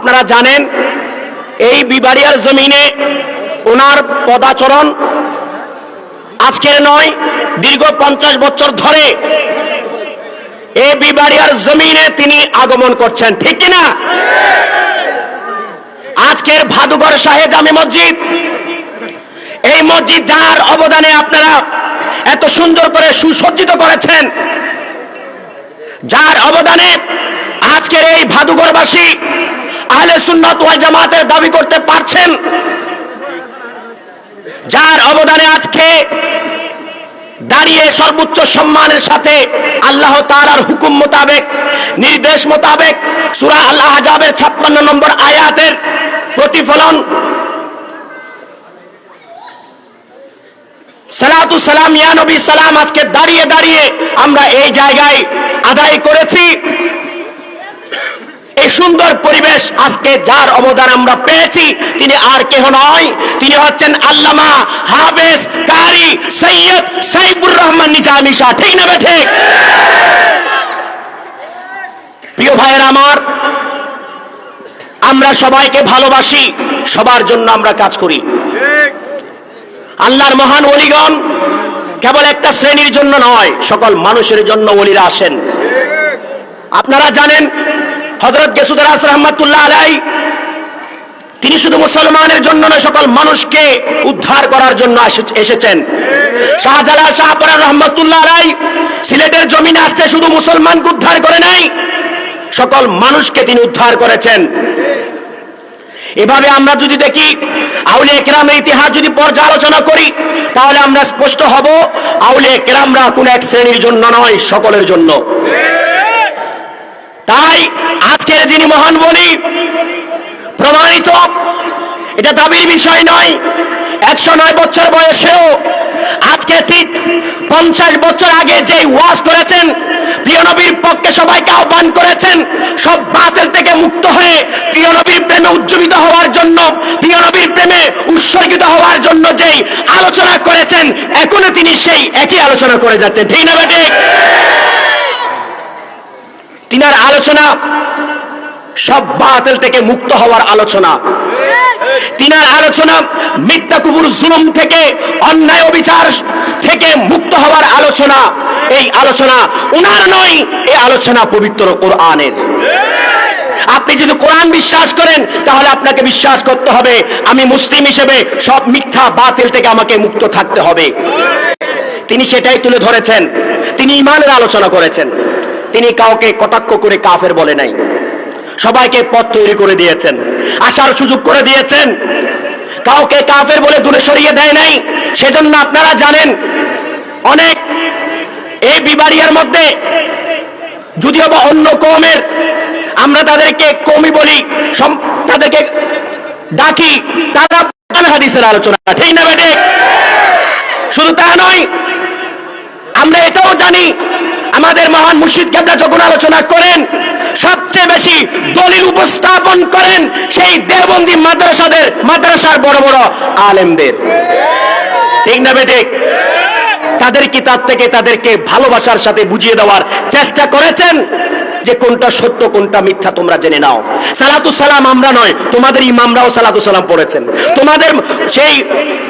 আপনারা জানেন এই বিবাড়িয়ার জমিনে ওনার পদাচরণ আজকের নয়, দীর্ঘ 50 বছর ধরে এই বিবাড়িয়ার জমিনে তিনি আগমন করছেন, ঠিক কিনা? আজকের ভাদুঘর শাহে জামে মসজিদ, এই মসজিদ যার অবদানে আপনারা এত সুন্দর করে সুসজ্জিত করেছেন, যার অবদানে আজকের এই ভাদুঘরবাসী আহলে সুন্নাত ওয়াল জামাতের দাবি করতে পারছেন, যার অবদানে আজকে দাঁড়িয়ে সর্বোচ্চ সম্মানের সাথে আল্লাহ তাআলার হুকুম মোতাবেক, নির্দেশ মোতাবেক সূরা আল আহজাবের 56 নম্বর আয়াতের প্রতিফলন সালাতু সালাম ইয়া নবী সালাম আজকে দাঁড়িয়ে দাঁড়িয়ে আমরা এই জায়গায় আদায় করেছি। এই সুন্দর পরিবেশ আজকে যার অবদান আমরা পেয়েছি তিনি আর কেহ নয়, তিনি হচ্ছেন আল্লামা হাফেজ কারি সৈয়দ সাইফুর রহমান নিজামী শাহ, ঠিক না ঠিক? প্রিয় ভাইয়েরা আমার, আমরা সবাইকে ভালোবাসি, সবার জন্য আমরা কাজ করি। আল্লাহর মহান ওলিগণ কেবল একটা শ্রেণীর জন্য নয়, সকল মানুষের জন্য ওলিরা আসেন। আপনারা জানেন হযরত গেসুদার আস রহমাতুল্লাহ আলাইহি তিনি শুধু মুসলমানের জন্য নয়, সকল মানুষকে উদ্ধার করার জন্য এসেছেন। শাহজালাল শাহপরান রহমাতুল্লাহ আলাইহি সিলেটের জমিনে আসতে শুধু মুসলমানকে উদ্ধার করে নাই, সকল মানুষকে তিনি উদ্ধার করেছেন। এভাবে আমরা যদি দেখি আউলিয়া কেরামের ইতিহাস যদি পর্যালোচনা করি তাহলে আমরা স্পষ্ট হব আউলিয়া কেরামরা কোন এক শ্রেণীর জন্য নয়, সকলের জন্য। তাই আজকের যিনি মহান বলি প্রমাণিত, এটা দাবির বিষয় নয়। 109 বছর বয়সেও আজকে ঠিক 50 বছর আগে যে ওয়াজ করেছেন, প্রিয় নবীর পক্ষে সবাইকে আহ্বান করেছেন সব বাতিল থেকে মুক্ত হয়ে প্রিয় নবীর প্রেমে উজ্জীবিত হওয়ার জন্য, প্রিয় নবীর প্রেমে উৎসর্গিত হওয়ার জন্য যেই আলোচনা করেছেন, এখনো তিনি সেই একই আলোচনা করে যাচ্ছেন, ঠিক না ঠিক? তিনার আলোচনা সব বাতিল থেকে মুক্ত হওয়ার আলোচনা, তিনার আলোচনা মিথ্যা কুফর জুলুম থেকে, অন্যায় অবিচার থেকে মুক্ত হওয়ার আলোচনা। এই আলোচনা উনার নয়, এই আলোচনা পবিত্র কোরআনের। আপনি যদি কোরআন বিশ্বাস করেন তাহলে আপনাকে বিশ্বাস করতে হবে আমি মুসলিম হিসেবে সব মিথ্যা বাতিল থেকে আমাকে মুক্ত থাকতে হবে। তিনি সেটাই তুলে ধরেছেন, তিনি ঈমানের আলোচনা করেছেন। তিনি কাউকে কটাক্ষ করে কাফের বলে নাই, সবাইকে পথ তৈরি করে দিয়েছেন, আসার সুযোগ করে দিয়েছেন, কাউকে কাফের বলে দূরে সরিয়ে দেয় নাই। সেজন্য আপনারা জানেন অনেক এই বিবাড়িয়ার মধ্যে যদিও বা অন্য কওমের, আমরা তাদেরকে কওমি বলি, তাদেরকে ডাকি, তারা হাদিসের আলোচনা, ঠিক না ঠিক? শুধু তা নয়, আমরা এটাও জানি আমাদের মহান মুর্শিদ কেবলা যখন আলোচনা করেন সবচেয়ে বেশি দলিল উপস্থাপন করেন সেই দেওবন্দি মাদ্রাসার বড় বড় আলেমদের, ঠিক না ঠিক? তাদের কিতাব থেকে তাদেরকে ভালোবাসার সাথে বুঝিয়ে দেওয়ার চেষ্টা করেছেন যে কোনটা সত্য কোনটা মিথ্যা তোমরা জেনে নাও। সালাতু সালাম আমরা নয়, তোমাদের ইমামরাও সালাতু সালাম পড়েছেন, তোমাদের সেই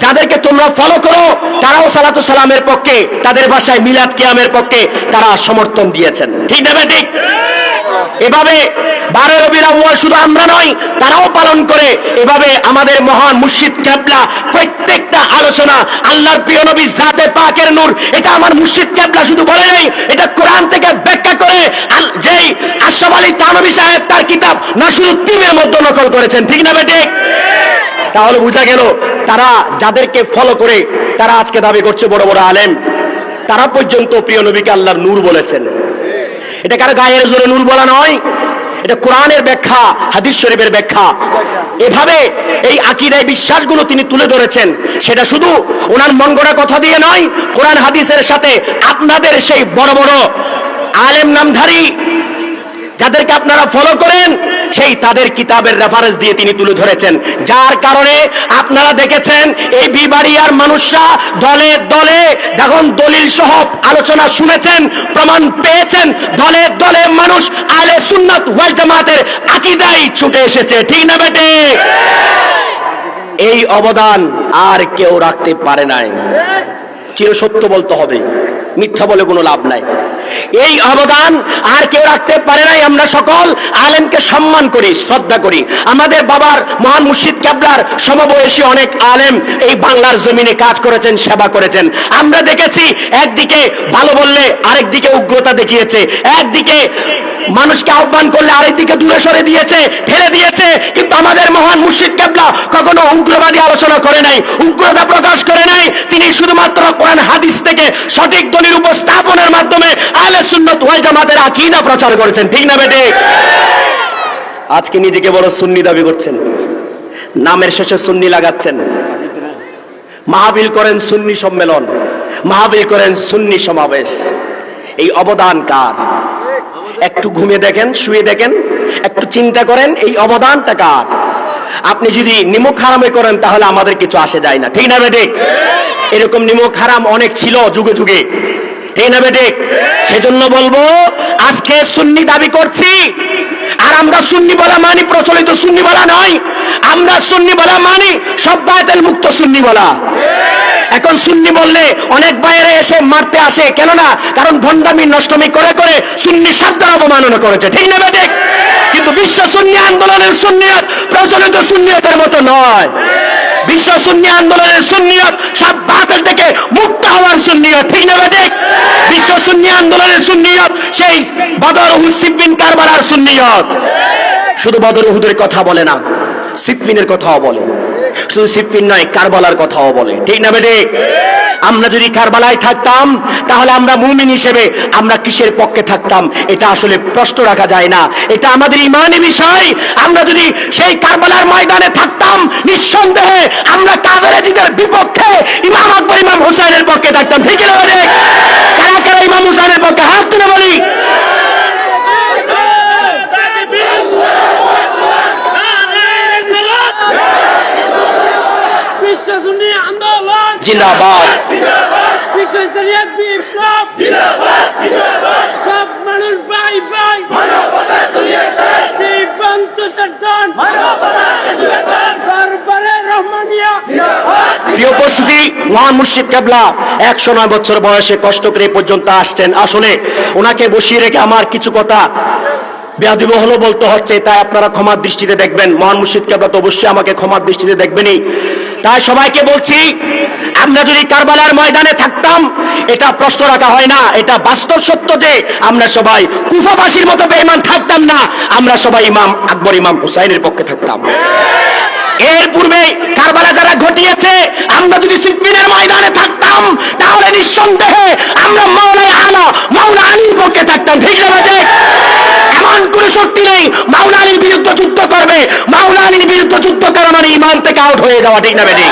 যাদেরকে তোমরা ফলো করো তারাও সালাতু সালামের পক্ষে, তাদের ভাষায় মিলাদ কিয়ামের পক্ষে তারা সমর্থন দিয়েছেন, ঠিক না ঠিক? এভাবে 12 রবিউল আউয়াল শুধু আমরা নয়, তারাও পালন করে। এভাবে আমাদের মহান মুর্শিদ কেবলা প্রত্যেকটা আলোচনা আল্লাহর প্রিয় নবী জাতে পাকের নূর, এটা আমার মুর্শিদ কেবলা শুধু বলে নাই, এটা কোরআন থেকে ব্যাখ্যা করে যেই আশরাফ আলী থানভী সাহেব তার কিতাব নাসিরুদ্দিনের মধ্যে নকল করেছেন, ঠিক না ঠিক? তাহলে বোঝা গেল তারা যাদেরকে ফলো করে তারা আজকে দাবি করছে বড় বড় আলেম, তারা পর্যন্ত প্রিয় নবীকে আল্লাহর নূর বলেছেন। এটা কারো গায়ের জোরে নূর বলা নয়, এটা কোরআনের ব্যাখ্যা, হাদিস শরীফের ব্যাখ্যা। এভাবে এই আকীদায় বিশ্বাসগুলো তিনি তুলে ধরেছেন। সেটা শুধু ওনার মন গড়া কথা দিয়ে নয়, কোরআন হাদিসের সাথে আপনাদের সেই বড় বড় আলেম নামধারী যাদেরকে আপনারা ফলো করেন, সেই তাদের কিতাবের রেফারেন্স দিয়ে তিনি তুলে ধরেছেন, যার কারণে আপনারা দেখেছেন এই বিবাড়িয়ার মানুষরা দলে দলে যখন দলিল সহ আলোচনা শুনেছেন, প্রমাণ পেয়েছেন, দলে দলে মানুষ আহলে সুন্নাত ওয়াল জামাতের আকীদায় ছুটে এসেছে। ঠিক না বেটে? এই অবদান আর কেউ রাখতে পারে নাই। চিরসত্য বলতে হবে, মিথ্যা বলে কোনো লাভ নাই। এই অবদান আর কেউ রাখতে পারে নাই। আমরা সকল আলেমকে সম্মান করি, শ্রদ্ধা করি। আমাদের বাবার মহান মুর্শিদ কেবলার সমবয়সী অনেক আলেম এই বাংলার জমিনে কাজ করেছেন, সেবা করেছেন। আমরা দেখেছি একদিকে ভালো বললে আরেকদিকে উগ্রতা দেখিয়েছে, একদিকে মানুষকে আহ্বান করলে আরেকদিকে দূরে সরে দিয়েছে, ঠেলে দিয়েছে। কিন্তু আমাদের মহান মুর্শিদ কেবলা কখনো উগ্রবাদী আলোচনা করে নাই, উগ্রতা প্রকাশ করে নাই। তিনি শুধুমাত্র কোরআন হাদিস থেকে সঠিক দলিল উপস্থাপনের মাধ্যমে আহলে সুন্নাত ওয়াল জামাতের আকীদা প্রচার করেছেন। ঠিক না বেটে? আজকে নিজেকে বড় সুন্নি দাবি করছেন, নামের শেষে সুন্নি লাগাচ্ছেন, মাহফিল করেন সুন্নি সম্মেলন, মাহফিল করেন সুন্নি সমাবেশ। এই অবদান কার? একটু ঘুমিয়ে দেখেন, শুয়ে দেখেন, একটু চিন্তা করেন, এই অবদানটা কার? আপনি যদি নিমক হারামে করেন তাহলে আমাদের কিছু আসে যায় না। ঠিক না বেটে? এরকম নিমক হারাম অনেক ছিল যুগে যুগে। ঠিক না বেটে? সেজন্য বলবো, আজকে সুন্নি দাবি করছি, আর আমরা সুন্নি বলা মানি প্রচলিত সুন্নি বলা নয়। আমরা সুন্নি বলা মানি সব বাতিল মুক্ত সুন্নি বলা। এখন সুন্নি বললে অনেক বাইরে এসে মারতে আসে, কেন না? কারণ ভণ্ডামি নষ্টমি করে করে সুন্নি শব্দের অবমাননা করেছে। ঠিক না বেটে? কিন্তু বিশ্ব সুন্নি আন্দোলনের সুন্নিয়ত প্রচলিত সুন্নিয়তের মতো নয়। বিশ্ব সুন্নি আন্দোলনের সুন্নিয়ত সব বাতিল থেকে মুক্ত হওয়ার সুন্নিয়ত। ঠিক না বেটে? বিশ্ব সুন্নি আন্দোলনের সুন্নিয়ত সেই বদর, উহুদ, সিফফিন, কারবালার সুন্নিয়ত। শুধু বদর উহুদের কথা বলে না, সিফফিনের কথাও বলে। শুধু সিফফিন নয়, কারবালার কথাও বলে। ঠিক না বেটে? আমরা যদি কারবালায় থাকতাম তাহলে আমরা মুমিন হিসেবে আমরা কিসের পক্ষে থাকতাম? এটা আসলে প্রশ্ন রাখা যায় না, এটা আমাদের ইমানি বিষয়। আমরা যদি সেই কারবালার ময়দানে থাকতাম, নিঃসন্দেহে আমরা কাফেরদের বিপক্ষে ইমাম আকবর, ইমাম হুসাইনের পক্ষে থাকতাম। ঠিক না বেটে? কারা কারা ইমাম হুসাইনের পক্ষে হাত তুলে বলি। জিন্দাবাদ, বিশ্ব শরীয়ত বিপ্লব জিন্দাবাদ, জিন্দাবাদ। সব মানুষ ভাই ভাই, মানবতার দুনিয়াতে জীবন সুশাসন, মানবতার সুশাসন, দরবারে রহমানিয়া জিন্দাবাদ। প্রিয় উপস্থিতি, মহান মুর্শিদ কেবলা 109 বছর বয়সে কষ্ট করে এ পর্যন্ত আসছেন। আসলে ওনাকে বসিয়ে রেখে আমার কিছু কথা বেয়াদবি হলো বলতে হচ্ছে, তাই আপনারা ক্ষমার দৃষ্টিতে দেখবেন। মহান মুর্শিদ কেবলা তো অবশ্যই আমাকে ক্ষমার দৃষ্টিতে দেখবেনই। তাই সবাইকে বলছি, আমরা যদি কারবালার ময়দানে থাকতাম, এটা প্রশ্ন রাখা হয় না, এটা বাস্তব সত্য যে আমরা সবাই কুফাবাসীর মতো বেঈমান থাকতাম না, আমরা সবাই ইমাম আকবর, ইমাম হুসাইনের পক্ষে থাকতাম। এর পূর্বে কারবালা যারা ঘটিয়েছে, আমরা যদি সিফফিনের ময়দানে থাকতাম তাহলে নিঃসন্দেহে আমরা মাওলা আলা, মাওলা আলীর পক্ষে থাকতাম। ঠিক না বেটে? এমন কোন শক্তি নেই মাওলা আলীর বিরুদ্ধে যুদ্ধ করবে। মাওলা আলীর বিরুদ্ধে যুদ্ধ করা মানে ইমান থেকে আউট হয়ে যাওয়া। ঠিক না বেটে?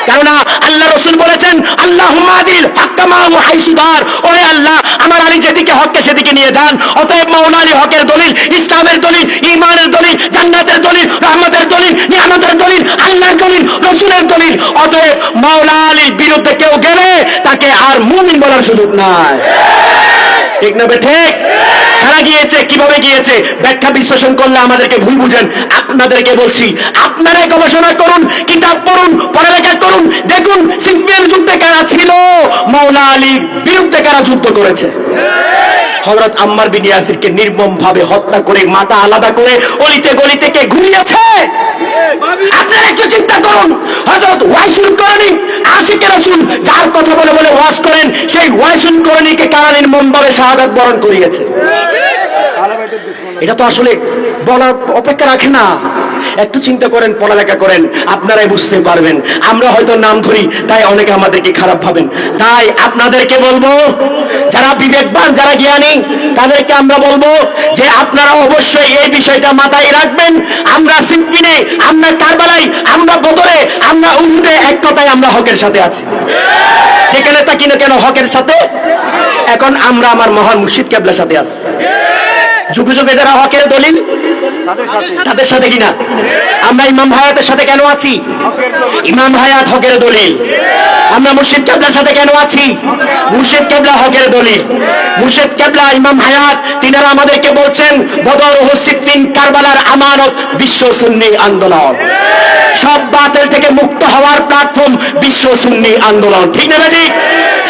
কেননা আল্লাহ রাসূল বলেছেন, আল্লাহুম্মা আদিল হাক্কা মাহু হাইসু দার। ওহে আল্লাহ, আমার আলী যেদিকে হককে সেদিকে নিয়ে যান। অতএব মাওলা আলী হকের দলিল, ইসলামের দলিল, ঈমানের দলিল, জান্নাতের দলিল, রহমতের দলিল, নিয়ামতের দলিল, আল্লাহর দলিল, রাসূলের দলিল। অতএব মাওলা আলীর বিরুদ্ধে কেউ গেলে তাকে আর মুমিন বলার সুযোগ নাই। ঠিক না বেঠে? কারা গিয়েছে, কিভাবে গিয়েছে, ব্যাখ্যা বিশ্লেষণ করলে আমাদেরকে ভুল বুঝেন। আপনাদেরকে বলছি, আপনারাই গবেষণা করুন, কিতাব পড়ুন, পড়ালেখা করুন, দেখুন সিফফিনের যুদ্ধে কারা ছিল, মাওলা আলীর বিরুদ্ধে কারা যুদ্ধ করেছে। হযরত আম্মার বিন ইয়াসিরকে নির্মম ভাবে হত্যা করে, মাথা আলাদা করে অলিতে গলিতে কে ঘুরিয়েছে? আপনারা একটু চিন্তা করুন। হযরত ওয়াইসুল করণী, আশিকে রাসূল, যার কথা বলে বলে ওয়াজ করেন, সেই ওয়াইসুল করণীকে কারা নির্মম ভাবে শাহাদাত বরণ করিয়েছে? এটা তো আসলে বলার অপেক্ষা রাখে না। একটু চিন্তা করেন, পড়ালেখা করেন, আপনারাই বুঝতে পারবেন। আমরা হয়তো নাম ধরি তাই অনেকে আমাদেরকে খারাপ ভাবেন। তাই আপনাদেরকে বলবো, যারা বিবেকবান, যারা জ্ঞানী, তাদেরকে আমরা বলবো যে আপনারা অবশ্যই এই বিষয়টা মাথায় রাখবেন। আমরা সিফফিনে, আমরা কারবালায়, আমরা বদরে, আমরা উহুদে, এক কথায় আমরা হকের সাথে আছি। যেখানে থাকি না কেন হকের সাথে। এখন আমরা আমার মহান মুর্শিদ কেবলার সাথে আছি। যুগে যুগে যারা হকের দলিল তাদের সাথে কিনা? আমরা ইমাম হায়াতের সাথে কেন আছি? ইমাম হায়াত হকের দলিল। আমরা মুর্শিদ কেবলার সাথে কেন আছি? মুর্শিদ কেবলা হকের দলিল। মুর্শিদ কেবলা, ইমাম হায়াত, তিনারা আমাদেরকে বলছেন বদর ও সিফফিন কারবালার আমানত বিশ্ব সুন্নি আন্দোলন। সব বাতিল থেকে মুক্ত হওয়ার প্ল্যাটফর্ম বিশ্ব সুন্নি আন্দোলন। ঠিক না ঠিক?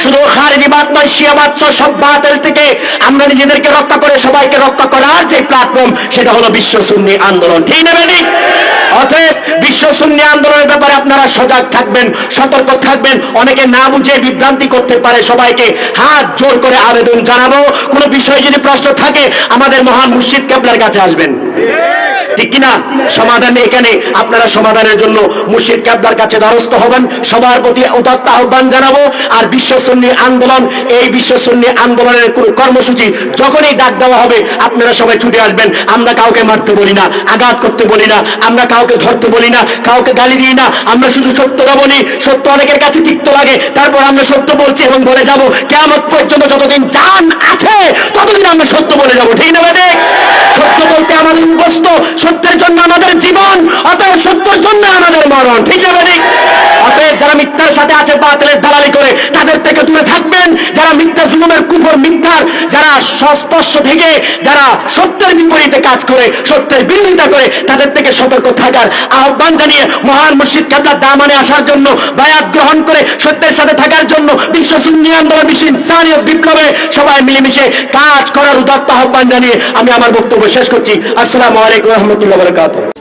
শুধু খারিজিবাদ নয়, শিয়াবাদ সব বাতিল থেকে আমরা নিজেদেরকে রক্ষা করে সবাইকে রক্ষা করার যে প্ল্যাটফর্ম সেটা হলো বিশ্ব সুন্নি আন্দোলন। ঠিক না ঠিক? অতএব বিশ্ব সুন্নি আন্দোলনের ব্যাপারে আপনারা সজাগ থাকবেন, সতর্ক থাকবেন। অনেকে না বুঝে বিভ্রান্তি করতে পারে। সবাইকে হাত জোর করে আবেদন জানাবো, কোনো বিষয়ে যদি প্রশ্ন থাকে আমাদের মহান মুর্শিদ কেবলার কাছে আসবেন। ঠিক কিনা? সমাধান এখানে। আপনারা সমাধানের জন্য মুর্শিদ কেবলার কাছে দ্বারস্থ হবেন। সবার প্রতি উদাত্ত আহ্বান জানাবো। আর বিশ্ব সুন্নি আন্দোলন, এই বিশ্ব সুন্নি আন্দোলনের কোন কর্মসূচি যখনই ডাক দেওয়া হবে আপনারা সবাই ছুটে আসবেন। আমরা কাউকে মারতে বলি না, আঘাত করতে বলি না, আমরা কাউকে ধরতে বলি না, কাউকে গালি দিই না। আমরা শুধু সত্যটা বলি। সত্য অনেকের কাছে তিক্ত লাগে, তারপর আমরা সত্য বলছি এবং বলে যাব। কিয়ামত পর্যন্ত যতদিন জান আছে ততদিন আমরা সত্য বলে যাব। ঠিক না ভাই? সত্য বলতে আমাদের অভ্যস্ত, সত্যের জন্য আমাদের জীবন, অতএব সত্যের জন্য আমাদের মরণ। ঠিক না ভাই? অতএব যারা মিথ্যার সাথে আছে, বাতিলের দালালি করে, তাদের থেকে দূরে থাকবেন। যারা মিথ্যা, জুলুমের, কুফর, মিথ্যার যারা সংস্পর্শ থেকে যারা সত্যের বিপরীতে কাজ করে, সত্যের বিরোধিতা করে, তাদের থেকে সতর্ক থাকার আহ্বান জানিয়ে মহান মুর্শিদ কেবলার দামানে আসার জন্য, বায়াত গ্রহণ করে সত্যের সাথে থাকার জন্য বিশ্ব সুন্নি আন্দোলন, বিশ্ব ইনসানিয়ত বিপ্লবে সবাই মিলেমিশে কাজ করার উদাত্ত আহ্বান জানিয়ে আমি আমার বক্তব্য শেষ করছি। আসসালামু আলাইকুম ওয়া রাহমাতুল্লাহি ওয়া বারাকাতুহু।